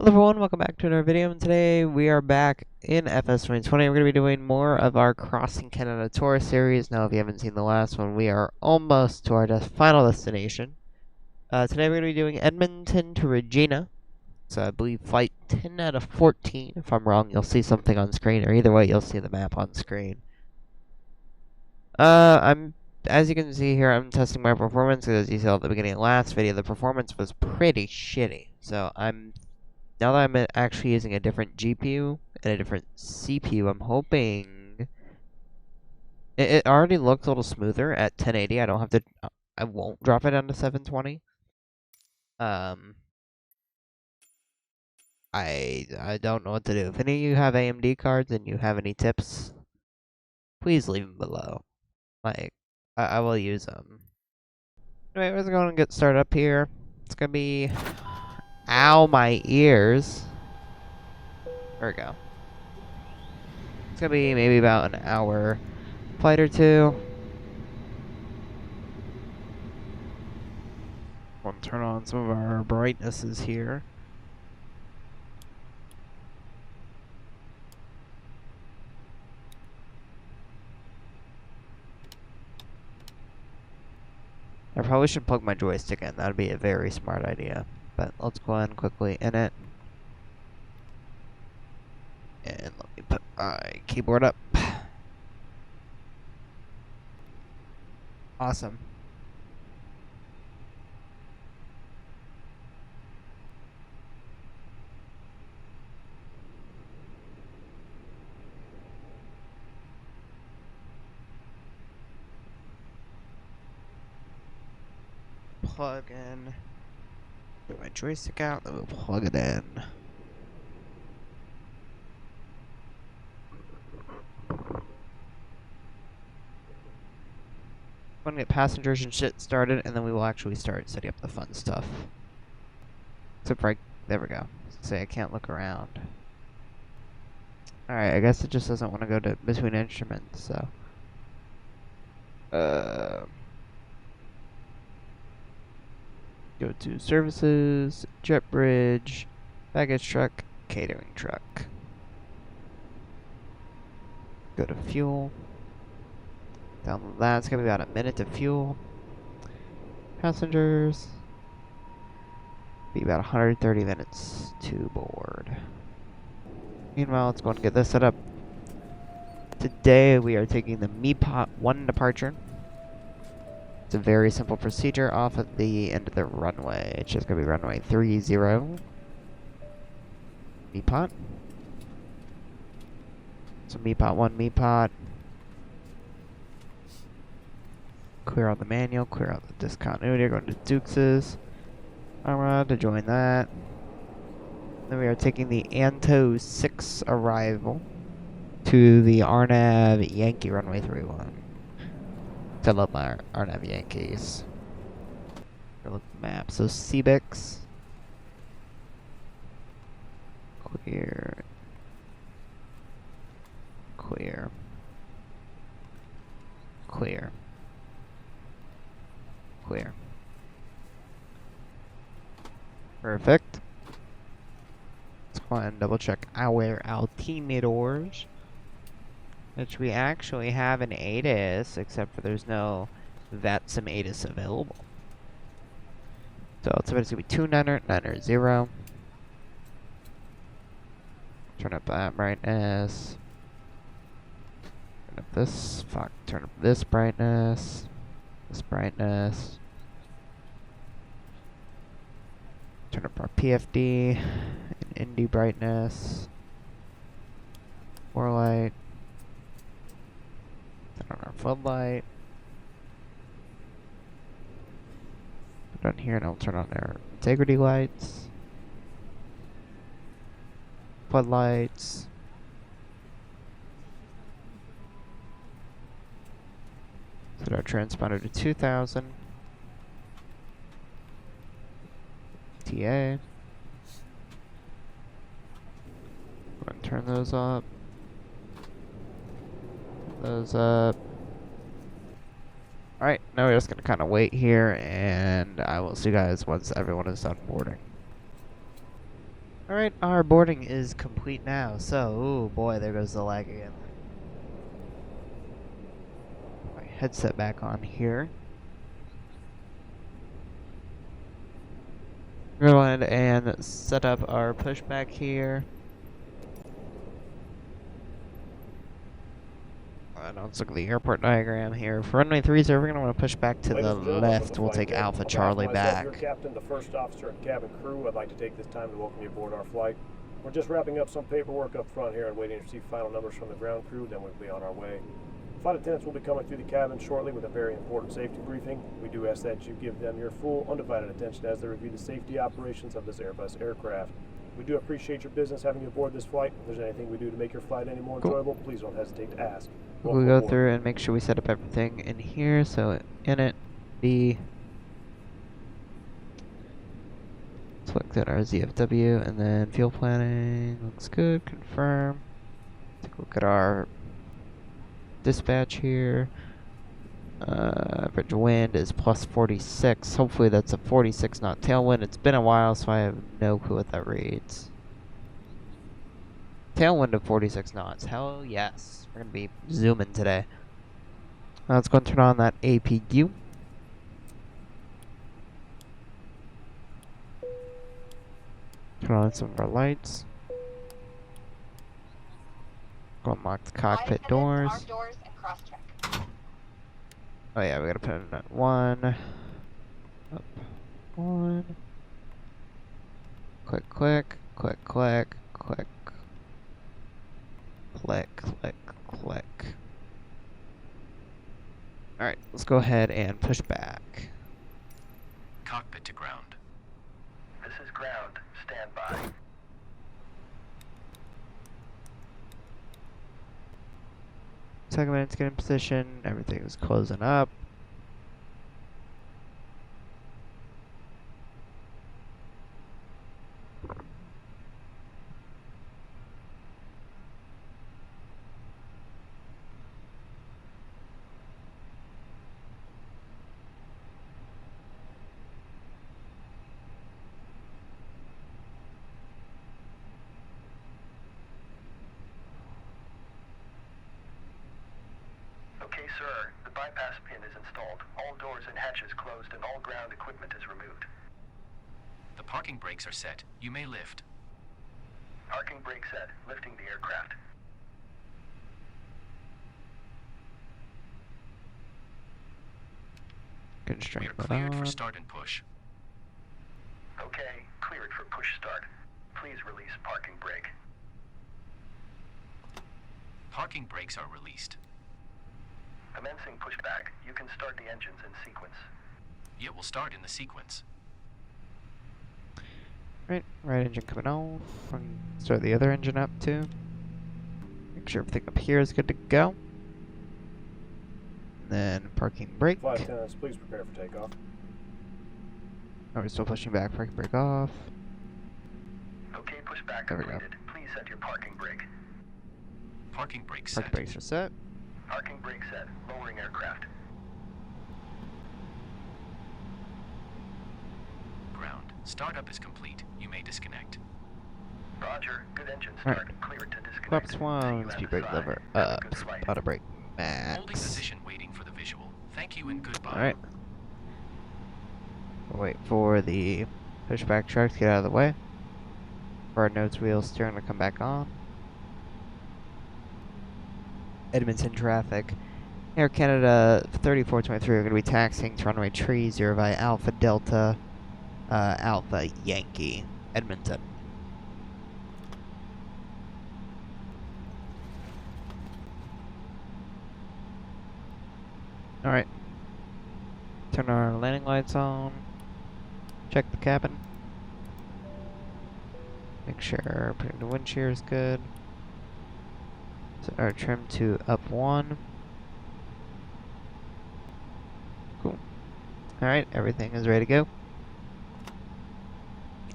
Hello everyone, welcome back to another video, and today we are back in FS 2020. We're going to be doing more of our Crossing Canada Tour series. Now, if you haven't seen the last one, we are almost to our final destination. Today we're going to be doing Edmonton to Regina. So I believe flight 10 out of 14. If I'm wrong, you'll see something on screen, or either way, you'll see the map on screen. As you can see here, I'm testing my performance, because as you saw at the beginning of the last video, the performance was pretty shitty. So now that I'm actually using a different GPU and a different CPU, I'm hoping it already looks a little smoother at 1080. I won't drop it down to 720. I don't know what to do. If any of you have AMD cards and you have any tips, please leave them below. I will use them. Anyway, we're going to get started up here. It's gonna be, ow, my ears. There we go. It's gonna be maybe about an hour flight or two. We'll turn on some of our brightnesses here. I probably should plug my joystick in. That'd be a very smart idea. But let's go ahead and quickly in it. And let me put my keyboard up. Awesome. Plug in. Get my joystick out, then we'll plug it in. I'm gonna get passengers and shit started, and then we will actually start setting up the fun stuff. Except for there we go. Say I can't look around. Alright, I guess it just doesn't want to go to between instruments, so. Go to services, jet bridge, baggage truck, catering truck. Go to fuel. Down that's gonna be about a minute to fuel. Passengers. Be about 130 minutes to board. Meanwhile, let's go and get this set up. Today we are taking the MePot 1 departure. It's a very simple procedure off at the end of the runway. It's just going to be runway 30. MePot. So MePot 1, MePot. Clear out the manual, clear out the discontinuity. Going to Dukes's. Armada to join that. Then we are taking the Anto 6 arrival to the Arnav Yankee runway 31. I love my Arnav Yankees. Look at the map. So Cebix. Clear. Clear. Clear. Clear. Perfect. Let's go ahead and double check our altimeters. Which we actually have an ATIS, except for there's no VATSIM ATIS available. So it's going to be 290. Turn up that brightness. Turn up this, turn up this brightness. This brightness. Turn up our PFD and ND brightness. More light. Turn on our floodlight. Put it on here and I'll turn on our integrity lights. Floodlights. Set our transponder to 2000. TA. Go ahead and turn those up. Those up. Alright, now we're just gonna kind of wait here, and I will see you guys once everyone is done boarding. Alright, our boarding is complete now, so, ooh boy, there goes the lag again. My headset back on here. We're going to go ahead and set up our pushback here. Let's look at the airport diagram here. For runway 30, we're going to want to push back to the left. We'll take Alpha Charlie back. Your captain, the first officer, and cabin crew, I'd like to take this time to welcome you aboard our flight. We're just wrapping up some paperwork up front here and waiting to receive final numbers from the ground crew, then we'll be on our way. Flight attendants will be coming through the cabin shortly with a very important safety briefing. We do ask that you give them your full, undivided attention as they review the safety operations of this Airbus aircraft. We do appreciate your business having you aboard this flight. If there's anything we do to make your flight any more enjoyable, please don't hesitate to ask. We'll go through and make sure we set up everything in here. So in it, B, select our ZFW, and then fuel planning looks good. Confirm. Take a look at our dispatch here. Average wind is plus 46. Hopefully that's a 46 knot tailwind. It's been a while, so I have no clue what that reads. Tailwind of 46 knots. Hell yes. We're going to be zooming today. Let's go and turn on that APU. Turn on some of our lights. Go unlock the cockpit doors. Oh yeah, we gotta put in that 1. Up. 1. Click, click, click, click, click. Click, click, click. Alright, let's go ahead and push back. Cockpit to ground. This is ground. Stand by. Take a minute to get in position. Everything is closing up. Okay, sir. The bypass pin is installed. All doors and hatches closed and all ground equipment is removed. The parking brakes are set. You may lift. Parking brake set. Lifting the aircraft. Constraint We are cleared for start and push. Okay, cleared for push start. Please release parking brake. Parking brakes are released. Commencing pushback. You can start the engines in sequence. It will start in the sequence. Right engine coming on. Start the other engine up too. Make sure everything up here is good to go. And then parking brake. Flight attendants, please prepare for takeoff. Oh, we're still pushing back. Parking brake off. Okay, pushback There we go. completed. Please set your parking brake. Parking brake set. Parking brakes are set. Parking brake set. Lowering aircraft. Ground. Startup is complete. You may disconnect. Roger. Good engine start. Clear to disconnect. Flaps 1, speed brake lever up, auto brake Holding max. position, waiting for the visual. Thank you and goodbye. Alright. We'll wait for the pushback truck to get out of the way. For our nose wheel steering to come back on. Edmonton traffic. Air Canada 3423 are going to be taxiing to runway 30 via Alpha Delta Alpha Yankee, Edmonton. Alright. Turn our landing lights on. Check the cabin. Make sure putting the wind shear is good. Set our trim to up 1. Cool. Alright, everything is ready to go.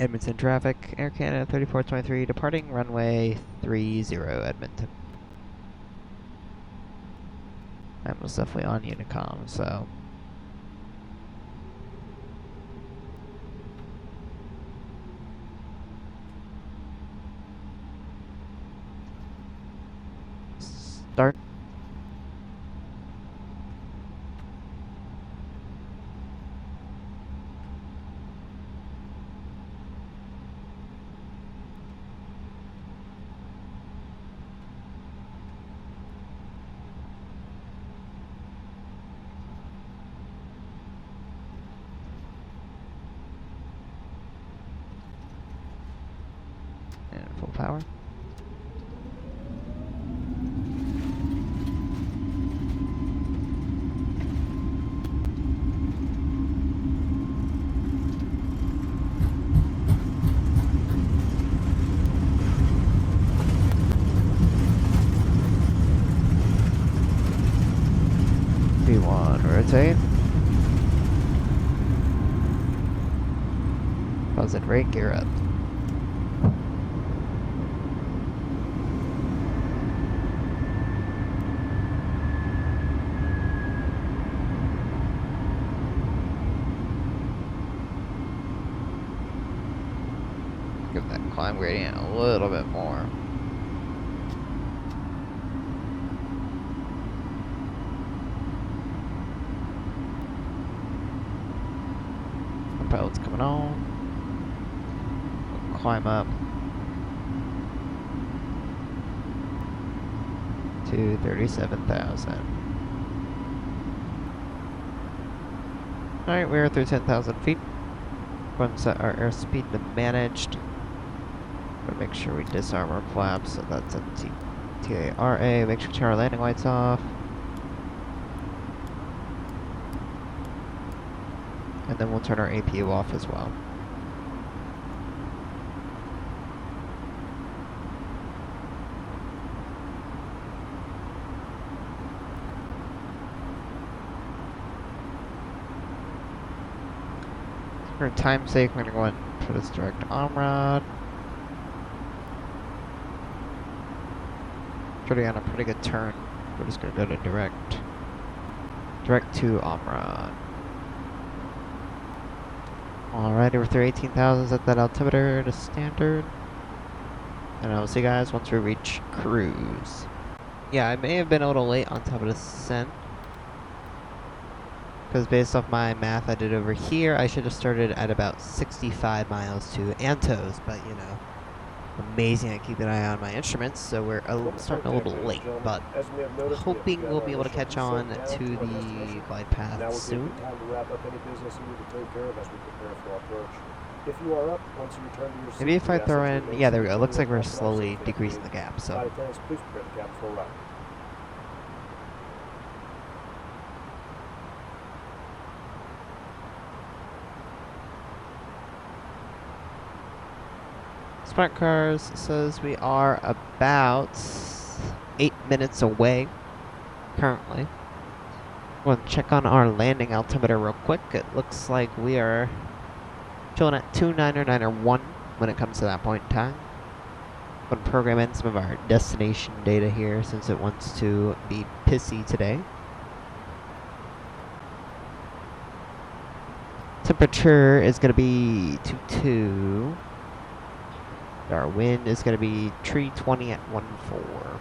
Edmonton traffic, Air Canada 3423, departing runway 30 Edmonton. I'm most definitely on Unicom, so. Start. And full power. V1, rotate. Pause it, right gear up. Give that climb gradient a little bit more. Pilot's coming on. We'll climb up to 37,000. Alright, we're through 10,000 feet. Going to set our airspeed to managed. But make sure we disarm our flaps, so that's a TARA. Make sure we turn our landing lights off. And then we'll turn our APU off as well. For time's sake, we're going to go ahead and put this direct on rod. Pretty on a pretty good turn. We're just going to go to direct to Omrod. Alright, we're through 18,000 at that altimeter to standard. And I will see you guys once we reach cruise. Yeah, I may have been a little late on top of the descent. Because based off my math I did over here, I should have started at about 65 miles to Antos, but you know, amazing I keep an eye on my instruments, so we're starting a little late, but hoping we'll be able to catch on to the glide path soon. Maybe if I throw in, yeah, there we go, it looks like we're slowly decreasing the gap, so. Smart Cars says we are about 8 minutes away currently. We'll check on our landing altimeter real quick. It looks like we are chilling at 29901 when it comes to that point in time. I'm going to program in some of our destination data here since it wants to be pissy today. Temperature is going to be 22. Our wind is going to be 320 at 1.4.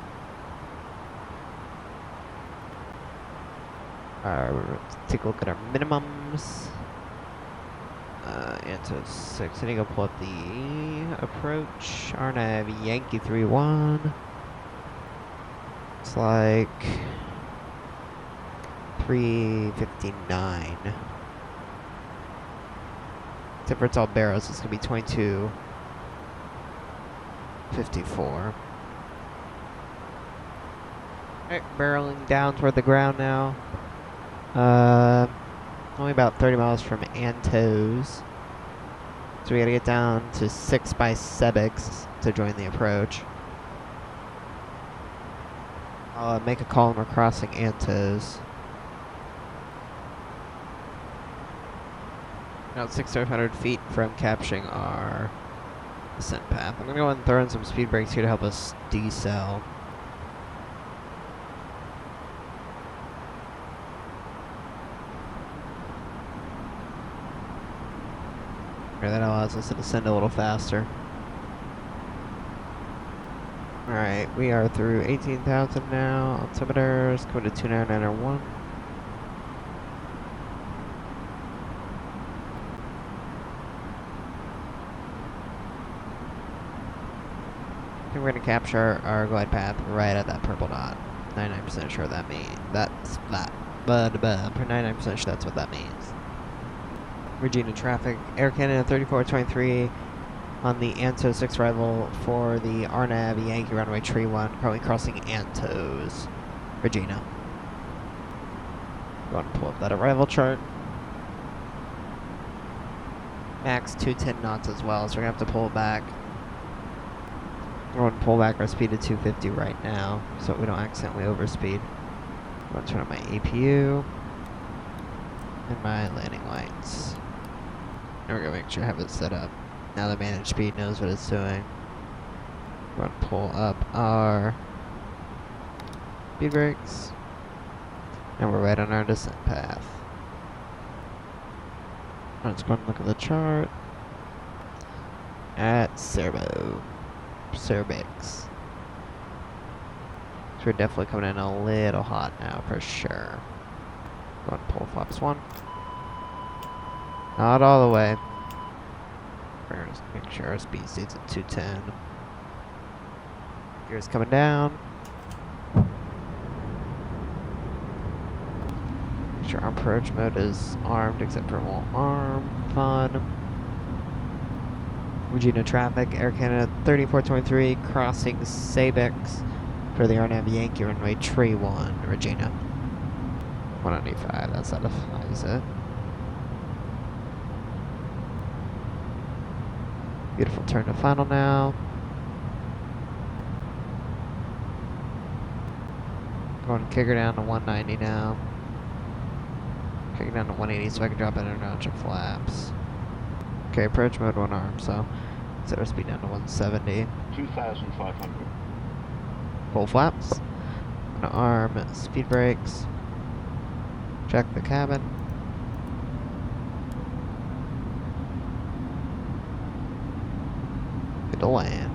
Let's take a look at our minimums. Anto 6. I need to go pull up the approach. RNAV Yankee 3-1. It's like 359. Except for it's all barrels, it's going to be 22. 54. Alright, barreling down toward the ground now. Only about 30 miles from Antos. So we gotta get down to 6 by Sebix to join the approach. I'll make a call when we're crossing Antos. About 600 feet from capturing our descent path. I'm gonna go ahead and throw in some speed brakes here to help us decel. That allows us to descend a little faster. Alright, we are through 18,000 now. Altimeters, going to 29901. I think we're going to capture our glide path right at that purple dot. 99% sure that means that's that. But for 99% sure that's what that means. Regina traffic, Air Canada 3423 on the Anto 6 arrival for the RNAV Yankee runway tree 1, currently crossing Antos. Regina. Go ahead and pull up that arrival chart. Max 210 knots as well, so we're going to have to pull back. We're going to pull back our speed to 250 right now, so we don't accidentally overspeed. I'm going to turn on my APU and my landing lights. And we're going to make sure I have it set up. Now the managed speed knows what it's doing. We're going to pull up our speed brakes. And we're right on our descent path. Let's go and look at the chart. At cervix. So we're definitely coming in a little hot now for sure. Go and pull flaps 1. Not all the way. We're going to make sure our speed stays at 210. Gears coming down. Make sure our approach mode is armed except for won't arm. Fun. Regina traffic, Air Canada 3423 crossing Sabix for the RNAV Yankee runway tree 1, Regina. 195, that's out of it. Beautiful turn to final now. Going to kick her down to 190 now. Kick her down to 180 so I can drop in a notch of flaps. Okay, approach mode 1 arm, so set our speed down to 170. 2,500. Full flaps. I'm gonna arm speed brakes. Check the cabin. Good to land.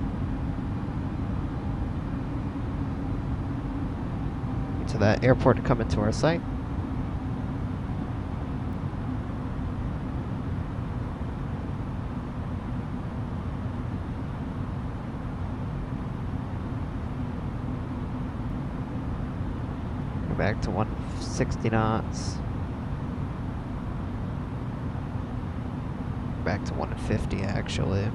To that airport to come into our site. Go back to 160 knots. Back to 150 actually.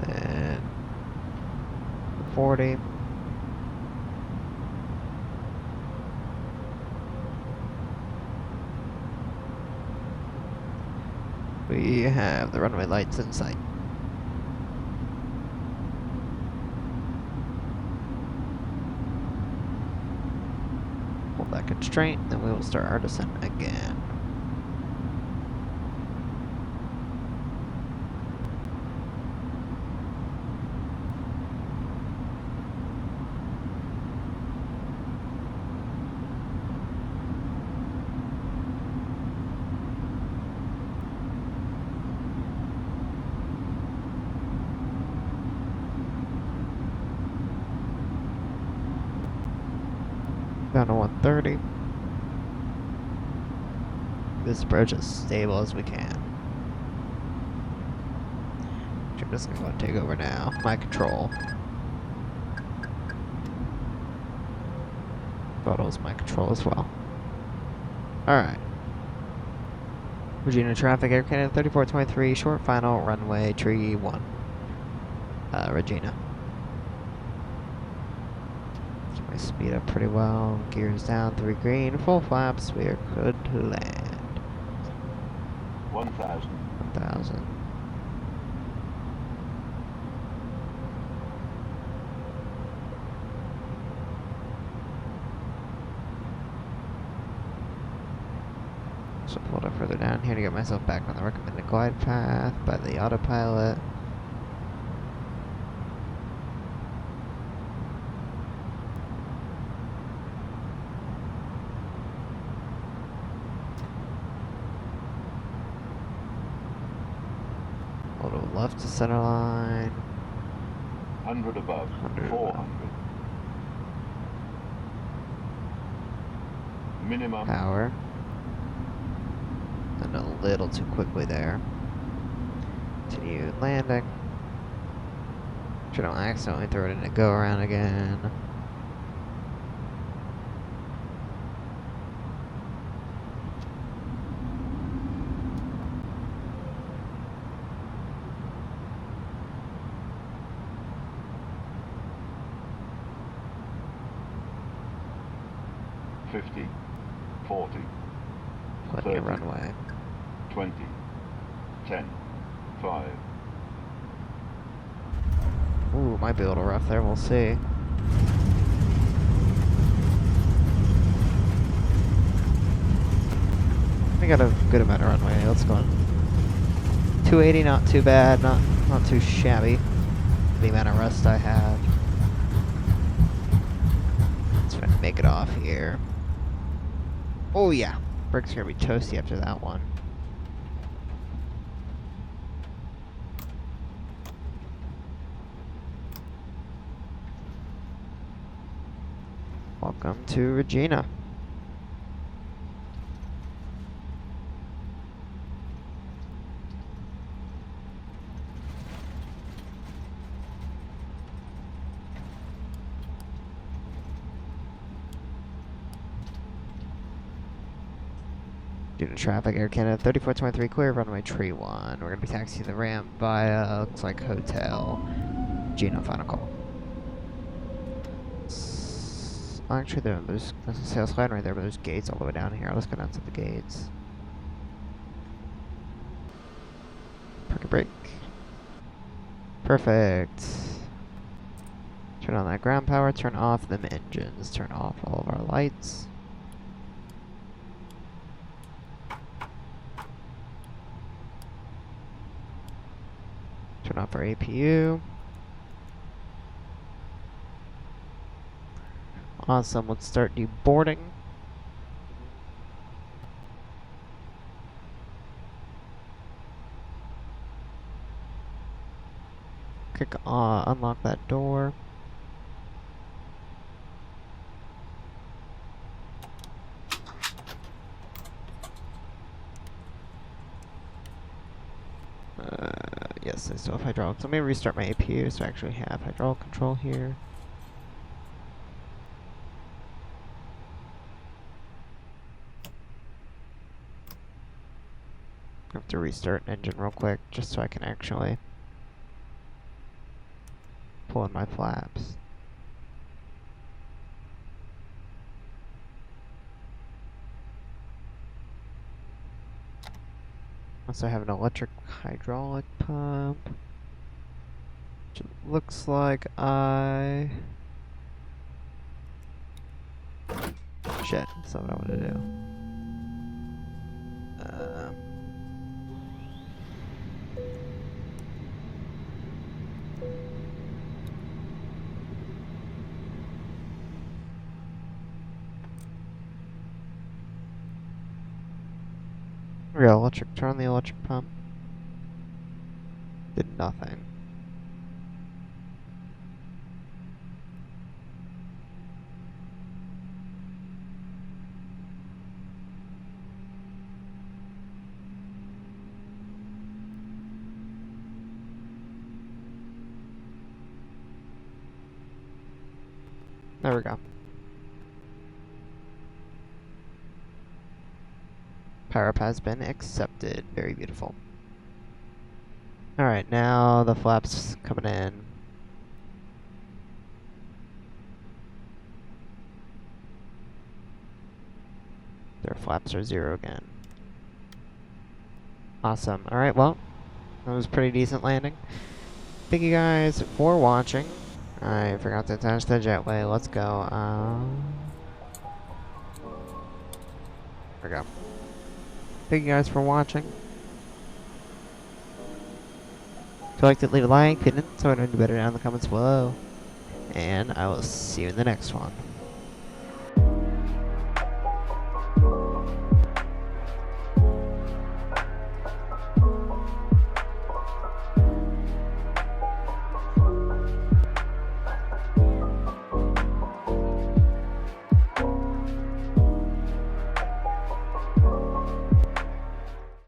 And 40. We have the runway lights in sight. Hold that constraint, then we will start our descent again. Down to 130. This approach as stable as we can. I'm just gonna go and take over now. My control. Photos my control as well. Alright. Regina traffic, Air Canada 3423, short final, runway, tree 1. Regina. I speed up pretty well. Gears down, 3 green, full flaps. We are good to land. 1,000. 1,000. So pull it further down here to get myself back on the recommended glide path by the autopilot. A little left to center line. 100 above, 100 400. Minimum. Power. And a little too quickly there. Continue landing. Try don't accidentally throw it in a go around again. $50, $40, Plenty of 30, runway. $20, $10, $5. Ooh, might be a little rough there, we'll see. We got a good amount of runway. Let's go on. 280, not too bad, not too shabby. The amount of rust I have. Let's try to make it off here. Oh yeah, brakes are gonna be toasty after that one. Welcome to Regina. Due to traffic, Air Canada 3423 clear, runway tree 1. We're gonna be taxiing the ramp via, looks like Hotel Gino final call. Actually, there's a sales line right there, but there's gates all the way down here. Let's go down to the gates. Park and brake. Perfect. Turn on that ground power, turn off them engines, turn off all of our lights. Turn off our APU. Awesome, let's start deboarding. Unlock that door. Yes, I still have hydraulics. Let me restart my APU so I actually have hydraulic control here. I have to restart an engine real quick just so I can actually pull in my flaps. Also, I have an electric hydraulic pump. Which it looks like shit, that's not what I want to do. Real electric, turn on the electric pump. Did nothing. There we go. Power up has been accepted. Very beautiful. Alright, now the flaps coming in. Their flaps are 0 again. Awesome. Alright, well, that was a pretty decent landing. Thank you guys for watching. I forgot to attach the jetway. Let's go. There we go. Thank you guys for watching. If you liked it, leave a like. If you didn't, so I know you better down in the comments below. And I will see you in the next one.